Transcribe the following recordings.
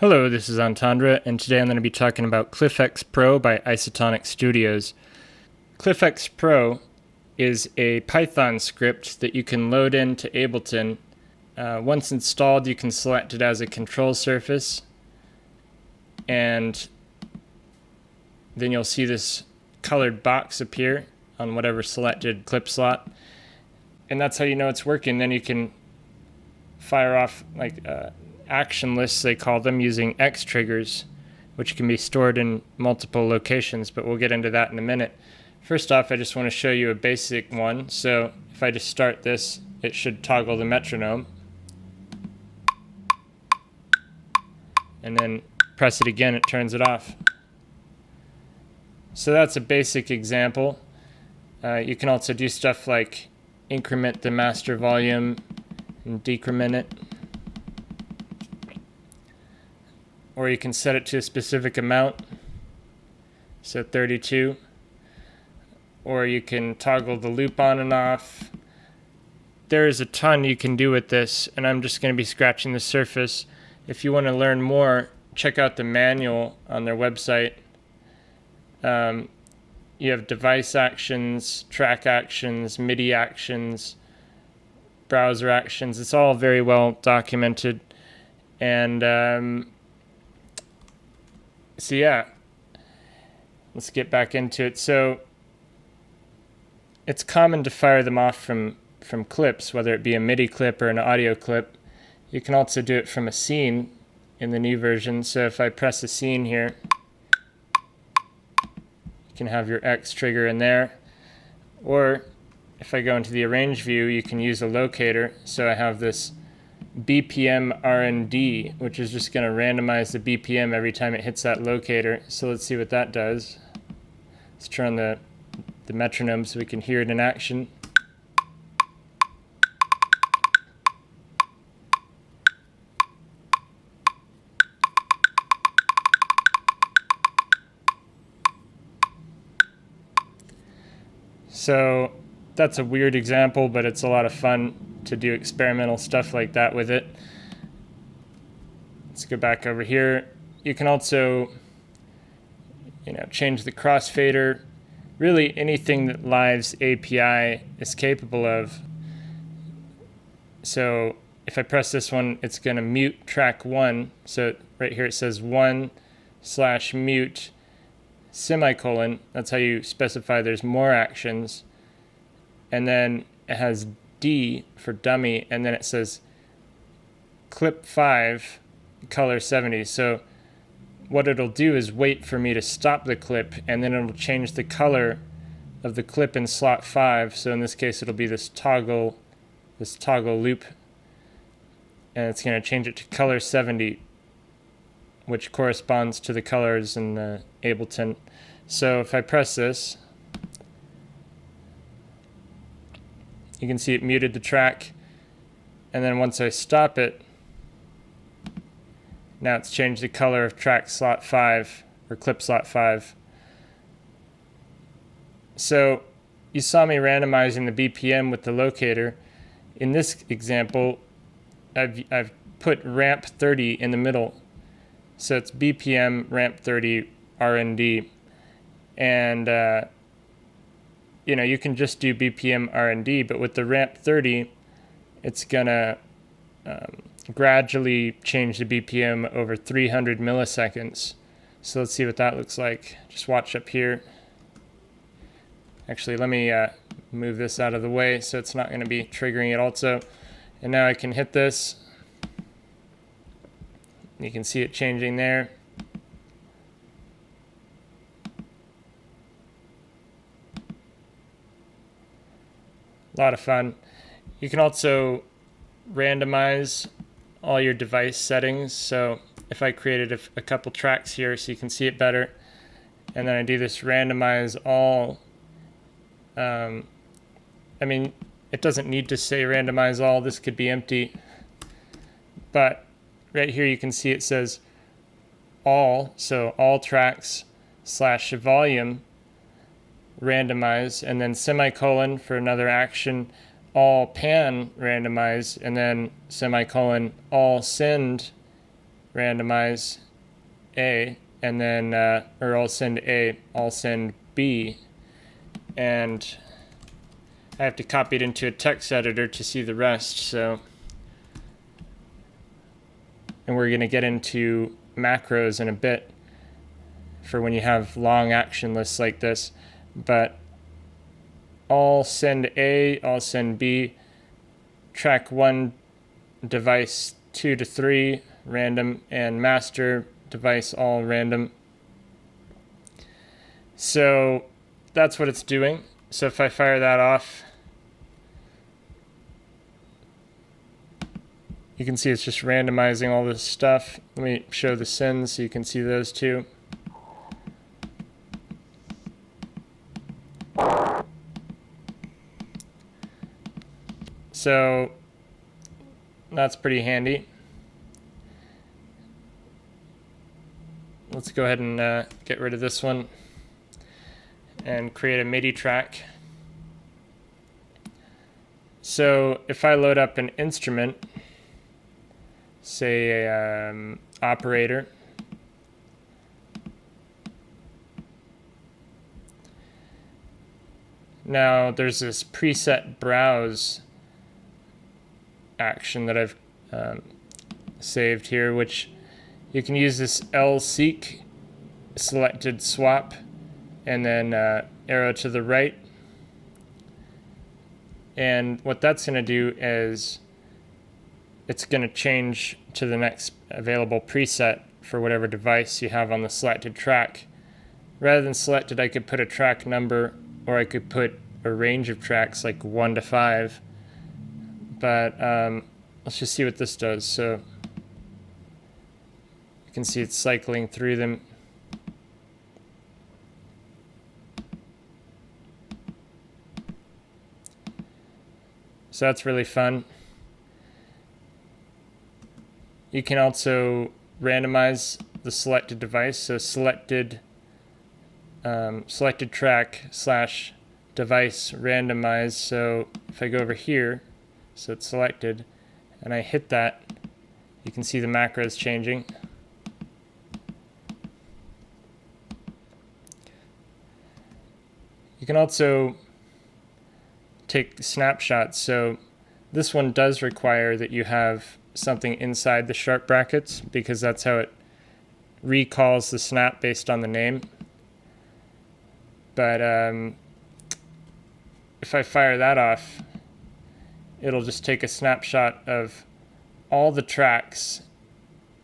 Hello, this is Entendre, and today I'm going to be talking about ClyphX Pro by Isotonik Studios. ClyphX Pro is a Python script that you can load into Ableton. Once installed, you can select it as a control surface, and then you'll see this colored box appear on whatever selected clip slot, and that's how you know it's working. Then you can fire off action lists, they call them, using X triggers, which can be stored in multiple locations, but we'll get into that in a minute. First off, I just want to show you a basic one. So if I just start this, it should toggle the metronome, and then press it again, it turns it off. So that's a basic example. You can also do stuff like increment the master volume and decrement it. Or you can set it to a specific amount, so 32. Or you can toggle the loop on and off. There is a ton you can do with this, and I'm just going to be scratching the surface. If you want to learn more, check out the manual on their website. You have device actions, track actions, MIDI actions, browser actions. It's all very well documented. And so yeah, let's get back into it. So it's common to fire them off from clips, whether it be a MIDI clip or an audio clip. You can also do it from a scene in the new version. So if I press a scene here, you can have your X trigger in there. Or if I go into the arrange view, you can use a locator. So I have this BPM R&D, which is just going to randomize the BPM every time it hits that locator. So let's see what that does. Let's turn on the metronome so we can hear it in action. So that's a weird example, but it's a lot of fun to do experimental stuff like that with it. Let's go back over here. You can also, change the crossfader. Really anything that Live's API is capable of. So if I press this one, it's going to mute track 1. So right here it says 1/mute semicolon. That's how you specify there's more actions. And then it has D for dummy, and then it says clip 5, color 70. So what it'll do is wait for me to stop the clip, and then it'll change the color of the clip in slot 5. So in this case, it'll be this toggle loop, and it's going to change it to color 70, which corresponds to the colors in the Ableton. So if I press this, you can see it muted the track, and then once I stop it, now it's changed the color of track slot 5, or clip slot 5. So you saw me randomizing the BPM with the locator. In this example, I've put ramp 30 in the middle. So it's BPM, ramp 30, R&D. And you can just do BPM R&D, but with the ramp 30, it's gonna gradually change the BPM over 300 milliseconds. So let's see what that looks like. Just watch up here. Actually, let me move this out of the way so it's not gonna be triggering it also. And now I can hit this. You can see it changing there. A lot of fun. You can also randomize all your device settings. So if I created a couple tracks here so you can see it better, and then I do this randomize all, it doesn't need to say randomize all. This could be empty. But right here you can see it says all, so all tracks / volume randomize, and then semicolon for another action, all pan randomize, and then semicolon all send randomize A, and then, or I'll send A, I'll send B, and I have to copy it into a text editor to see the rest, so. And we're going to get into macros in a bit for when you have long action lists like this, but I'll send A, I'll send B, track 1, device 2 to 3, random, and master, device all random. So that's what it's doing. So if I fire that off, you can see it's just randomizing all this stuff. Let me show the sends so you can see those two. So that's pretty handy. Let's go ahead and get rid of this one and create a MIDI track. So if I load up an instrument, say a operator, now there's this preset browse action that I've saved here, which you can use this L-seek selected swap and then arrow to the right. And what that's going to do is it's going to change to the next available preset for whatever device you have on the selected track. Rather than selected, I could put a track number, or I could put a range of tracks like 1 to 5. But let's just see what this does. So you can see it's cycling through them. So that's really fun. You can also randomize the selected device. So selected track / device randomize. So if I go over here, so it's selected, and I hit that, you can see the macros changing. You can also take snapshots. So this one does require that you have something inside the sharp brackets, because that's how it recalls the snap based on the name. But if I fire that off, it'll just take a snapshot of all the tracks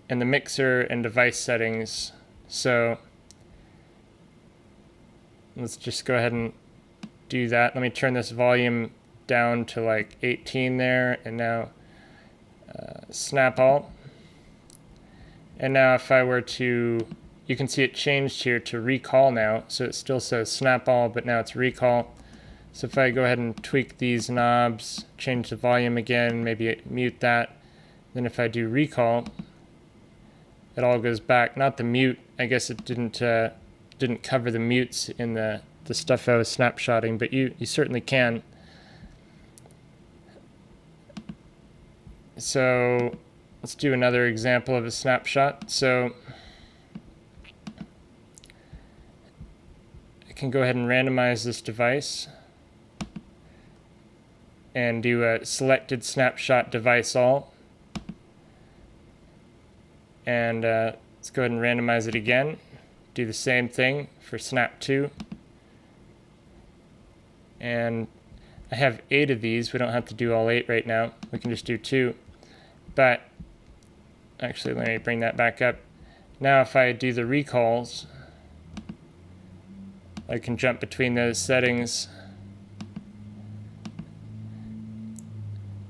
and the mixer and device settings. So let's just go ahead and do that. Let me turn this volume down to like 18 there, and now snap all. And now if I were to, you can see it changed here to recall now. So it still says snap all, but now it's recall. So if I go ahead and tweak these knobs, change the volume again, maybe mute that, then if I do recall, it all goes back. Not the mute, I guess it didn't cover the mutes in the stuff I was snapshotting, but you certainly can. So let's do another example of a snapshot. So I can go ahead and randomize this device and do a selected snapshot device all. And let's go ahead and randomize it again. Do the same thing for snap 2. And I have 8 of these. We don't have to do all 8 right now. We can just do 2. But actually, let me bring that back up. Now if I do the recalls, I can jump between those settings.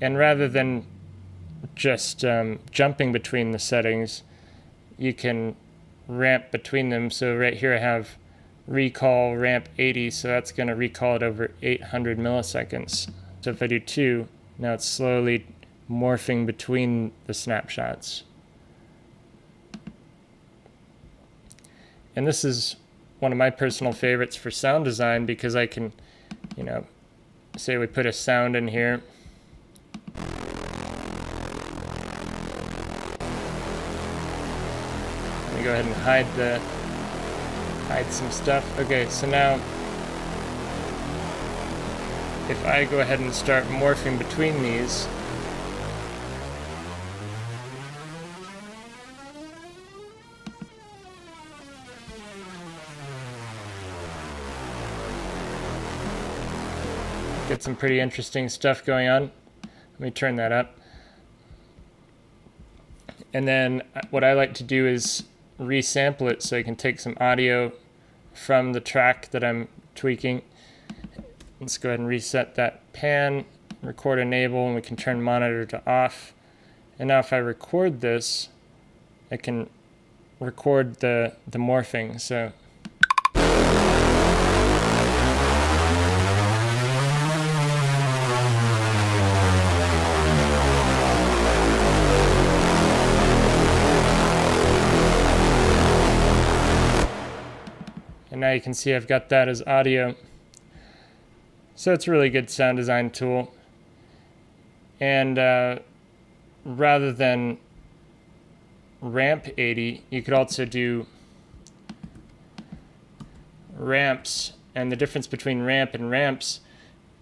And rather than just jumping between the settings, you can ramp between them. So right here I have recall ramp 80, so that's going to recall it over 800 milliseconds. So if I do 2, now it's slowly morphing between the snapshots. And this is one of my personal favorites for sound design, because I can, say we put a sound in here. me go ahead and hide some stuff. Okay, so now if I go ahead and start morphing between these, get some pretty interesting stuff going on. Let me turn that up. And then what I like to do is resample it so I can take some audio from the track that I'm tweaking. Let's go ahead and reset that pan, record enable, and we can turn monitor to off. And now if I record this, I can record the morphing. So and now you can see I've got that as audio. So it's a really good sound design tool. And rather than ramp 80, you could also do ramps. And the difference between ramp and ramps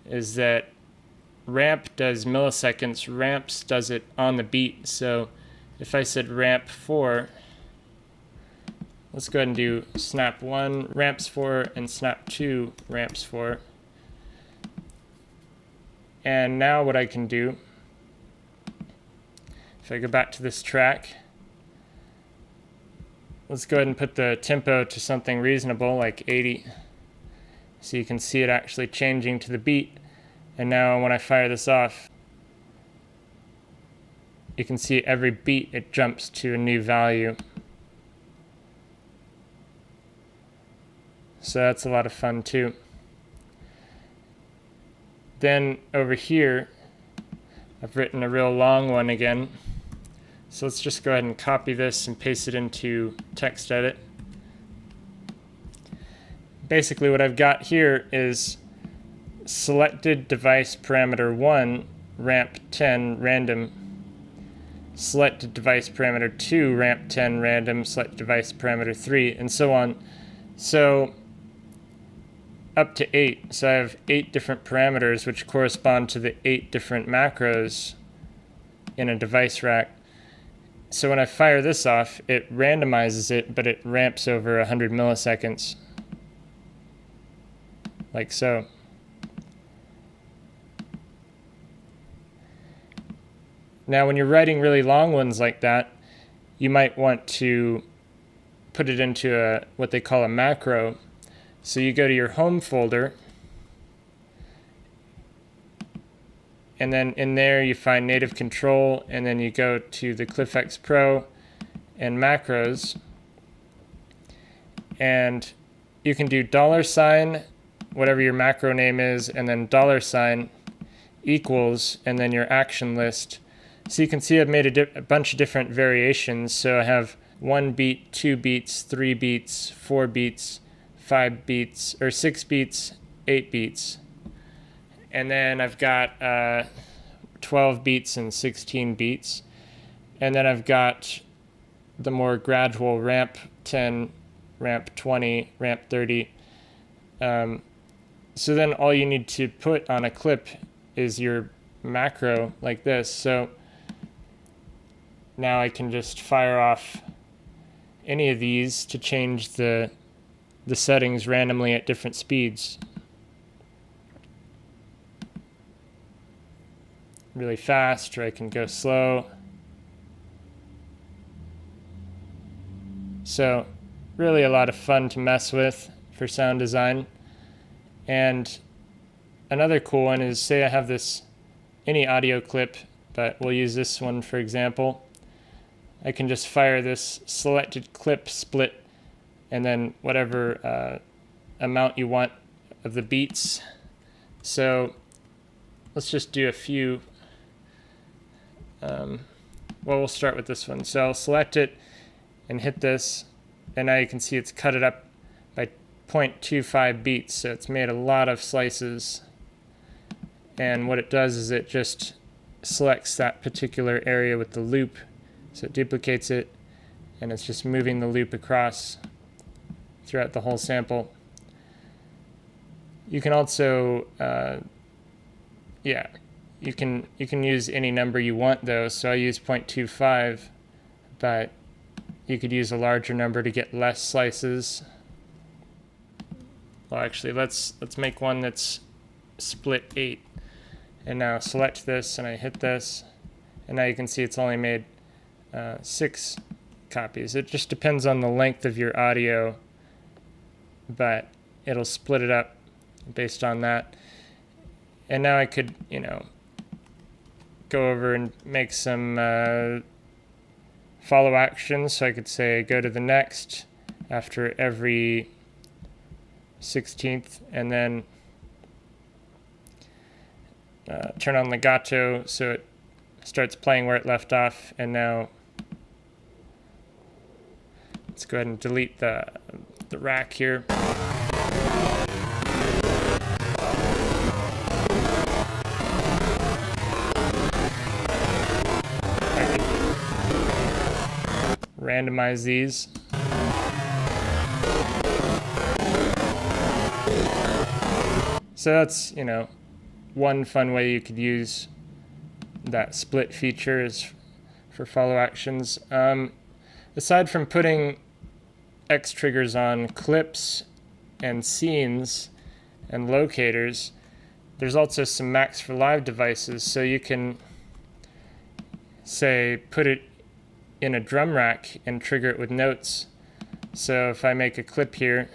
is that ramp does milliseconds, ramps does it on the beat. So if I said ramp 4, let's go ahead and do snap 1 ramps 4 and snap 2 ramps 4. And now what I can do, if I go back to this track, let's go ahead and put the tempo to something reasonable like 80. So you can see it actually changing to the beat. And now when I fire this off, you can see every beat it jumps to a new value. So that's a lot of fun too. Then over here, I've written a real long one again. So let's just go ahead and copy this and paste it into TextEdit. Basically what I've got here is selected device parameter 1, ramp 10 random, selected device parameter 2, ramp 10 random, select device parameter 3, and so on. So up to 8. So I have 8 different parameters which correspond to the 8 different macros in a device rack. So when I fire this off, it randomizes it, but it ramps over 100 milliseconds. Like so. Now when you're writing really long ones like that, you might want to put it into what they call a macro. So you go to your home folder, and then in there you find native control, and then you go to the ClyphX Pro and macros, and you can do $, whatever your macro name is, and then $, equals, and then your action list. So you can see I've made a bunch of different variations. So I have 1 beat, 2 beats, 3 beats, 4 beats, 5 beats, or 6 beats, 8 beats. And then I've got 12 beats and 16 beats. And then I've got the more gradual ramp 10, ramp 20, ramp 30. So then all you need to put on a clip is your macro like this. So now I can just fire off any of these to change the settings randomly at different speeds. Really fast, or I can go slow. So really a lot of fun to mess with for sound design. And another cool one is, say I have any audio clip, but we'll use this one for example. I can just fire this selected clip split, and then whatever amount you want of the beats. So let's just do a few. Well, we'll start with this one. So I'll select it and hit this, and now you can see it's cut it up by 0.25 beats. So it's made a lot of slices. And what it does is it just selects that particular area with the loop. So it duplicates it, and it's just moving the loop across throughout the whole sample. You can also, you can use any number you want though. So I use 0.25, but you could use a larger number to get less slices. Well, actually, let's make one that's split 8. And now select this, and I hit this, and now you can see it's only made 6 copies. It just depends on the length of your audio, but it'll split it up based on that. And now I could, go over and make some follow actions. So I could say go to the next after every 16th, and then turn on legato so it starts playing where it left off. And now let's go ahead and delete the rack here. Randomize these. So that's, one fun way you could use that split feature is for follow actions. Aside from putting X triggers on clips and scenes and locators, there's also some Max for Live devices. So you can say put it in a drum rack and trigger it with notes. So if I make a clip here,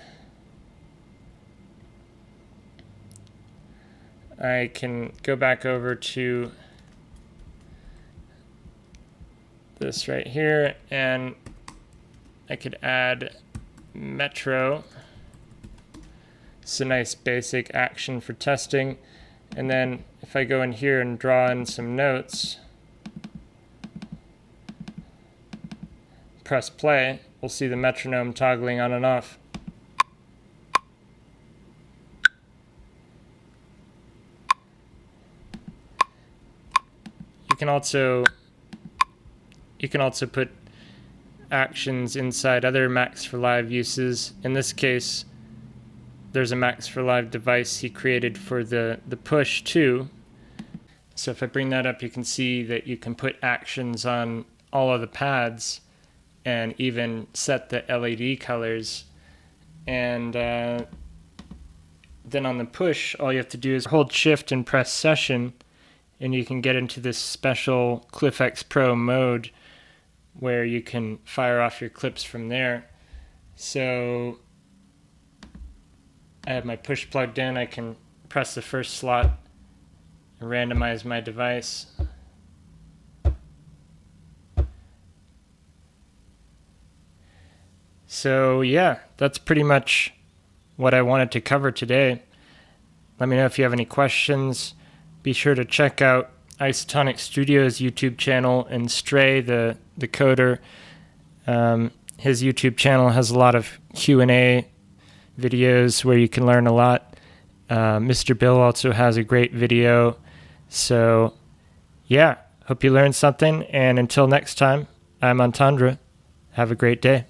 I can go back over to this right here, and I could add Metro. It's a nice basic action for testing. And then if I go in here and draw in some notes, press play, we'll see the metronome toggling on and off. You can also put actions inside other Max for Live uses. In this case, there's a Max for Live device he created for the push too. So if I bring that up, you can see that you can put actions on all of the pads and even set the LED colors. And then on the push, all you have to do is hold shift and press session, and you can get into this special ClyphX Pro mode where you can fire off your clips from there. So I have my push plugged in. I can press the first slot and randomize my device. So yeah, that's pretty much what I wanted to cover today. Let me know if you have any questions. Be sure to check out Isotonik Studios' YouTube channel and Stray, the coder. His YouTube channel has a lot of Q&A videos where you can learn a lot. Mr. Bill also has a great video. So yeah, hope you learned something. And until next time, I'm Antandra. Have a great day.